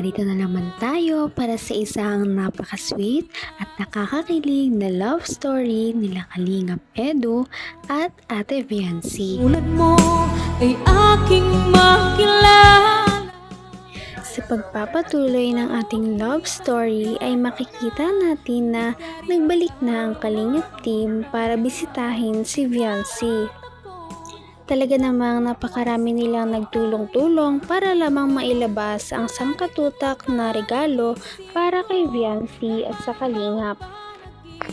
narito na naman tayo para sa isang napaka-sweet at nakakakilig na love story nila Kalingap Edu at Ate Viancy. Tulad mo ay aking makilala. Sa pagpapatuloy ng ating love story ay makikita natin na nagbalik na ang Kalingap team para bisitahin si Viancy. Talaga namang napakarami nilang nagtulong-tulong para lamang mailabas ang sangkatutak na regalo para kay Viancy at sa Kalingap.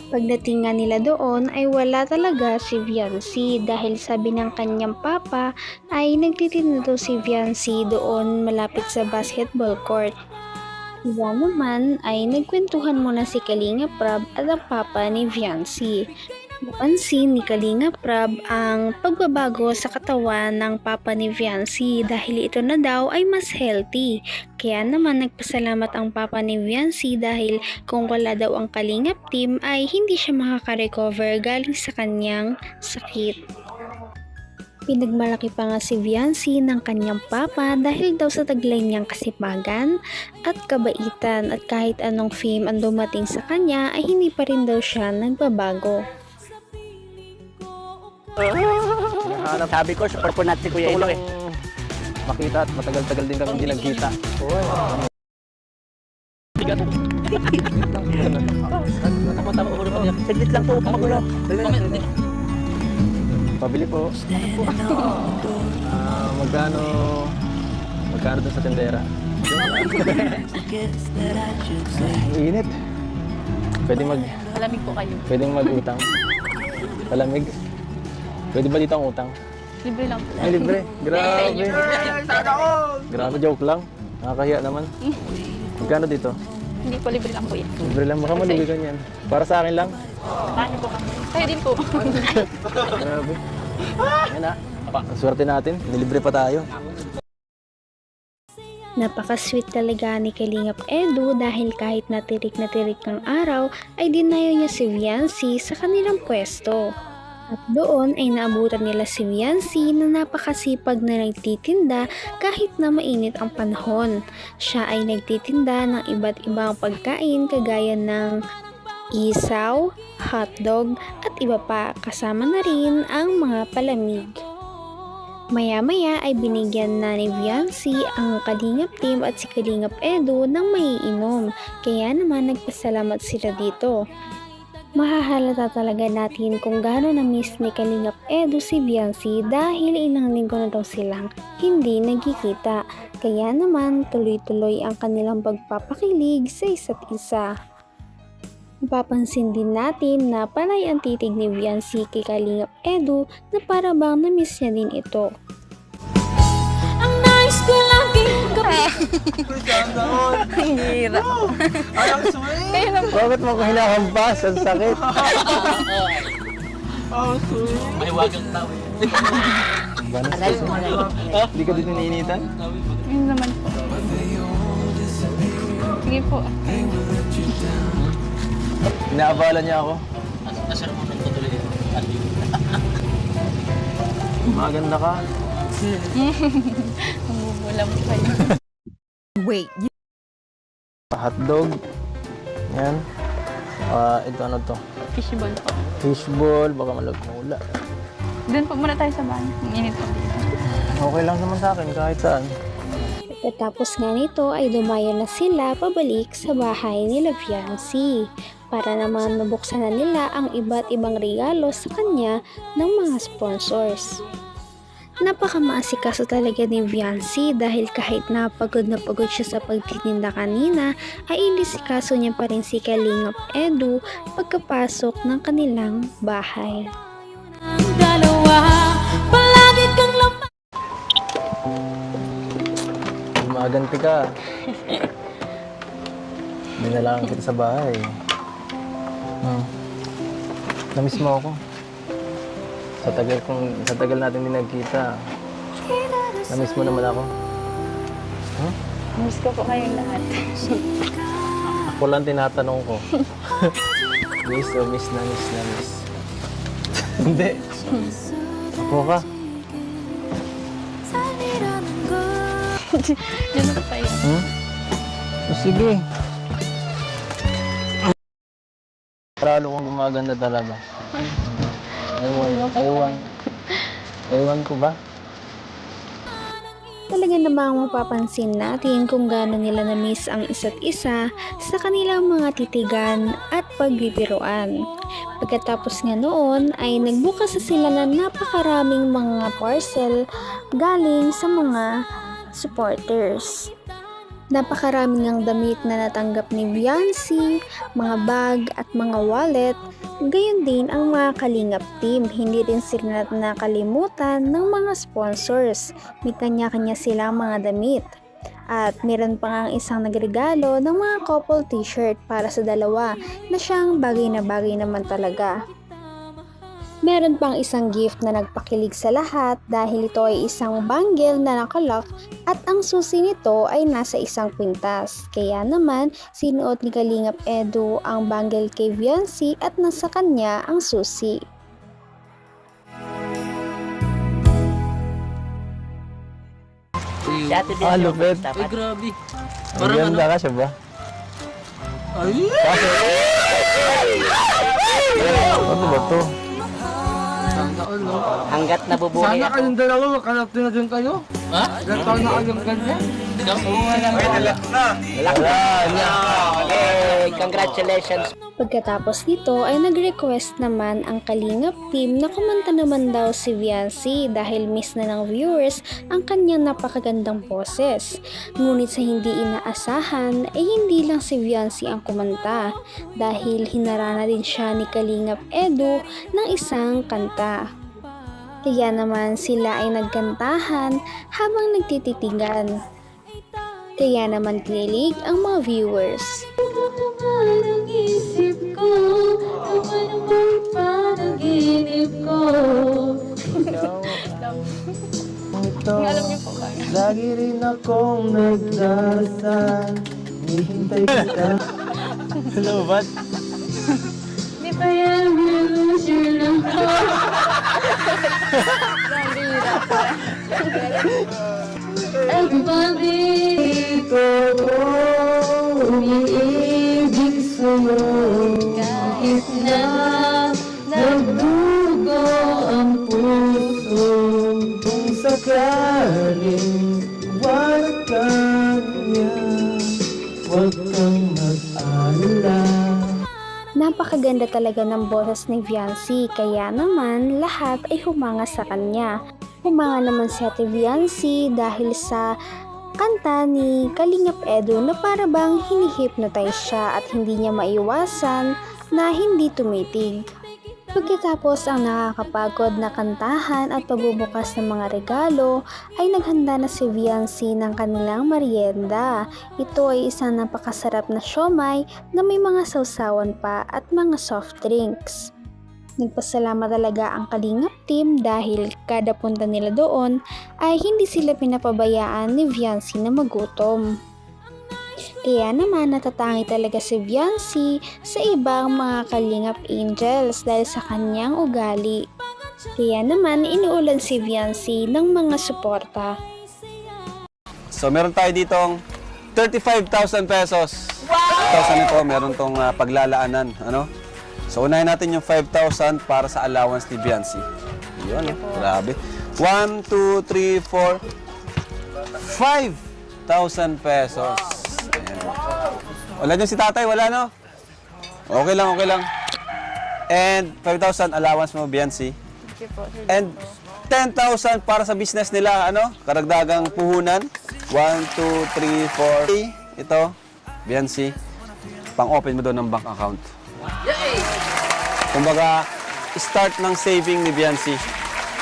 Pagdating nga nila doon ay wala talaga si Viancy dahil sabi ng kanyang papa ay nagtitinda daw si Viancy doon malapit sa basketball court. Kaya naman ay nagkwentuhan muna si Kalingap Rab at ang papa ni Viancy. Napansin ni Kalingap Rab ang pagbabago sa katawan ng papa ni Viancy dahil ito na daw ay mas healthy. Kaya naman nagpasalamat ang papa ni Viancy dahil kung wala daw ang Kalingap team ay hindi siya makaka-recover galing sa kanyang sakit. Pinagmalaki pa nga si Viancy ng kanyang papa dahil daw sa taglay niyang kasipagan at kabaitan at kahit anong fame ang dumating sa kanya ay hindi pa rin daw siya nagbabago. Sabi ko, support po natin si Kuya Ilo eh. Makita at matagal-tagal din kami hindi nagkita. Saglit lang po, magulo. Pabili po. Magkano dun sa tendera? Init. Malamig po kayo. Pwedeng mag-utang. Palamig. Pwede ba dito ang utang? Libre lang po. Ay, libre. Grabe. Grabe, joke lang. Nakakahiya naman. Magkano dito? Hindi po, libre lang po yan. Libre lang. Baka malibigan yan. Para sa akin lang. Paano po kami? Kayo din po. Grabe. Yan na. Ang swerte natin. Nilibre pa tayo. Napaka-sweet talaga ni Kalingap Edu dahil kahit natirik ng araw ay dinayo niya si Viancy sa kanilang pwesto. At doon ay naabutan nila si Viancy na napakasipag na nagtitinda kahit na mainit ang panahon. Siya ay nagtitinda ng iba't ibang pagkain kagaya ng isaw, hotdog at iba pa, kasama na rin ang mga palamig. Maya-maya ay binigyan na ni Viancy ang Kalingap team at si Kalingap Edu ng maiinom, kaya naman nagpasalamat sila dito. Mahahalata talaga natin kung gaano na-miss ni Kalingap Edu si Viancy dahil ilang linggo na daw silang hindi nagkikita, kaya naman tuloy-tuloy ang kanilang pagpapakilig sa isa't isa. Mapapansin din natin na panay ang titig ni Viancy kay Kalingap Edu na para bang na-miss niya din ito. Ang nais ko laging Ang hirap. Kayo na po. Bakit mo ko hinahampas? Ang sakit. Mahiwagang tao eh. Banas kasi. Hindi ka dito niinitan? Yun naman po. Sige po. Inaabala niya ako. Asar mo nang tutuloy yun. Maganda ka. Namumula po kayo. Hotdog. Yan. Ito ano to? Fishball po. Fishball. Baka malagmula. Doon po muna tayo sa bahay. Ang init po dito. Okay lang naman sa akin kahit saan. Pagkatapos nga nito ay dumayo na sila pabalik sa bahay nila Viancy para naman mabuksan na nila ang iba't ibang regalo sa kanya ng mga sponsors. Napakamaasikaso talaga ni Viancy dahil kahit na pagod siya sa pagtitinda kanina ay inisikaso niya pa rin si Kalingap Edu pagkapasok ng kanilang bahay. ang dalawa. Palagi kang lamang. Maganti ka. Dinalaan kita sa bahay. Namiss mo ako. Sa tagal natin din nagkita. Namiss mo naman ako. Miss ko po kayong lahat. Ako lang tinatanong ko. Miss o miss na miss na miss. Hindi. Ako ka. Diyan na po tayo. Sige. Lalo kong gumaganda talaga. Ewan ko ba? Talaga namang mapapansin natin kung gaano nila na-miss ang isa't isa sa kanilang mga titigan at pagbibiruan. Pagkatapos nga noon ay nagbukas na sila ng napakaraming mga parcel galing sa mga supporters. Napakaraming ang damit na natanggap ni Viancy, mga bag at mga wallet. Gayon din ang mga Kalingap team, hindi rin sila nakalimutan ng mga sponsors. May kanya-kanya silang mga damit. At meron pa nga isang nagregalo ng mga couple t-shirt para sa dalawa na siyang bagay na bagay naman talaga. Meron pang isang gift na nagpakilig sa lahat dahil ito ay isang bangle na nakalock at ang susi nito ay nasa isang kwintas. Kaya naman, sinuot ni Kalingap Edu ang bangle kay Viancy at nasa kanya ang susi. Si Ate Ah, Bianca, lupit. dapat. Grabe. Ang ganda ka siya ba? Ay! Ano ba to? Sana all, no? Hanggat nabubuhay Sana ako. kayong dalawa, makalapti na din kayo. Ha? Ilan taon na kayong ganyan? Congratulations. Pagkatapos nito ay nag-request naman ang Kalingap team na kumanta naman daw si Viancy dahil miss na ng viewers ang kanyang napakagandang boses. Ngunit sa hindi inaasahan ay hindi lang si Viancy ang kumanta dahil hinarana din siya ni Kalingap Edu ng isang kanta. Kaya naman sila ay nagkantahan habang nagtititigan. Kaya naman kinilig ang mga viewers. Ang isip ko, kung ano bang panaginip ko. Ito, Alam niyo po ba? lagi rin akong nagdasal. Hihintay kita. Hello, ba't? Di pa yan, loser lang ko. Everybody Ito ko umiibig sa'yo. kahit na nagdugo ang puso. Kung sakaling wala ka niya, huwag kang mag-alala. Napakaganda talaga ng boses ni Viancy kaya naman lahat ay humanga sa kanya. Humanga naman si Ate Viancy dahil sa kanta ni Kalingap Edu na para bang hinihipnotize siya at hindi niya maiwasan na hindi tumitig. Pagkatapos ang nakakapagod na kantahan at pagbubukas ng mga regalo ay naghanda na si Viancy ng kanilang merienda. Ito ay isang napakasarap na siomai na may mga sausawan pa at mga soft drinks. Nagpasalamat talaga ang Kalingap team dahil kada punta nila doon ay hindi sila pinapabayaan ni Viancy na magutom. Kaya naman natatangi talaga si Viancy sa ibang mga Kalingap Angels dahil sa kanyang ugali. Kaya naman inuulan si Viancy ng mga suporta. So meron tayo ditong 35,000 pesos. Wow! 1,000 ito, meron tong paglalaanan. Ano? So unahin natin yung 5,000 para sa allowance ni Viancy. Yun, grabe. 1, 2, 3, 4, 5,000 pesos. Ayan. Wala nyo si tatay, wala no? Okay lang, okay lang. And 5,000 allowance mo, Viancy. And 10,000 para sa business nila, ano? Karagdagang puhunan. 1, 2, 3, 4. Ito, Viancy. Pang-open mo doon ng bank account. Kumbaga, start ng saving ni Viancy.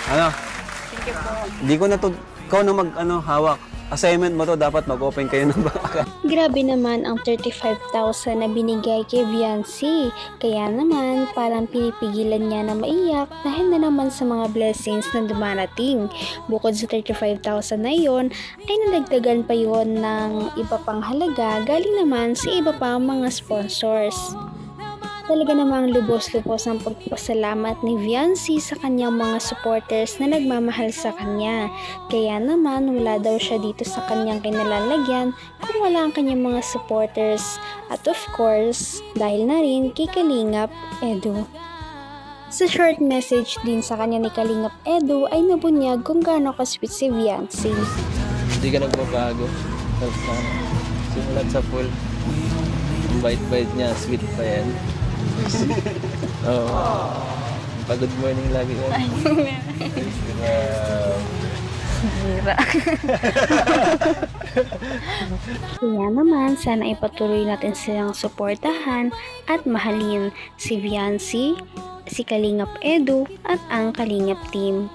Ano? Thank you po. Hindi ko na to, ikaw na hawak. Assignment mo to, dapat mag-open kayo ng bank account. Grabe naman ang 35,000 na binigay kay Viancy. Kaya naman parang pinipigilan niya na maiyak dahil na naman sa mga blessings na dumarating. Bukod sa 35,000 na yon ay nadagdagan pa yon ng iba pang halaga galing naman sa iba pang mga sponsors. Talaga namang lubos-lubos ang pagpasalamat ni Viancy sa kanyang mga supporters na nagmamahal sa kanya. Kaya naman wala daw siya dito sa kanyang kinalalagyan kung wala ang kanyang mga supporters. At of course, dahil na rin kay Kalingap Edu. Sa short message din sa kanya ni Kalingap Edu ay nabunyag kung gaano ka-sweet si Viancy. Hindi ka nagbabago. Simulat sa pool. Ang bait-bait niya, sweet pa yan. Oo. Pa-good morning lagi yan. Hira. Kaya naman, sana ipatuloy natin silang suportahan at mahalin si Viancy, si Kalingap Edu at ang Kalingap team.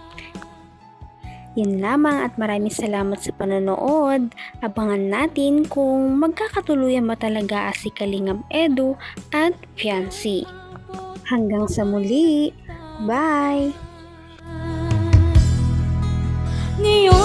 Yun lamang at maraming salamat sa panonood. Abangan natin kung magkakatuluyan ba talaga si Kalingap Edu at Viancy. Hanggang sa muli. Bye! Ngayon